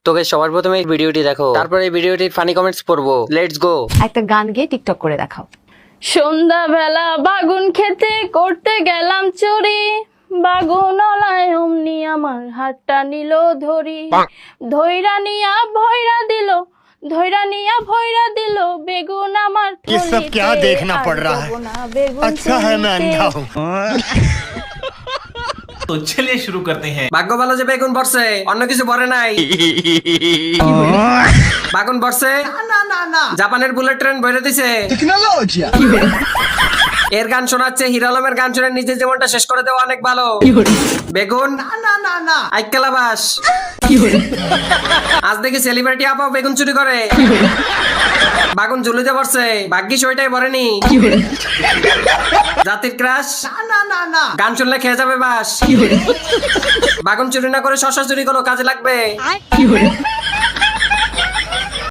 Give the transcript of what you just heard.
তোকে সবার প্রথমে এই ভিডিওটি দেখো, তারপরে এই ভিডিওটির ফানি কমেন্টস পড়বো। Let's go. একটা গান গেয়ে টিকটক করে দেখাও। সন্ধ্যাবেলা বাগুন খেতে করতে গেলাম চুরি, বাগুনলায় অমনি আমার হাতটা নিল ধরি, ধৈরা নিয়া ভৈরা দিল, ধৈরা নিয়া ভৈরা দিল বেগুন আমার ये सब থলিতে। क्या देखना আর पड़ रहा দেবো है? না বেগুন अच्छा है मैं থলিতে। अंधा हूँ। तो चलिए शुरू करते हैं। ভাগ্য ভালো যে বেগুন পড়ছে, অন্য কিছু পড়ে নাই। বাগুন পড়ছে, জাপানের বুলেট ট্রেন বইরে দিছে। এর গান শোনাচ্ছে, হিরো আলমের গান শুনে নিজের জীবনটা শেষ করে দেওয়া অনেক ভালো। বেগুন আইকেলাবাস। আজ দেখি সেলিব্রিটি আপাও বেগুন চুরি করে। বাগুন ঝুলিতে পড়ছে, ভাগ্যিস ওইটাই পড়েনি। জাতির ক্রাশ গান শুনলে খেয়ে যাবে বাস। বাগুন চুরি না করে শশা চুরি করো, কাজে লাগবে।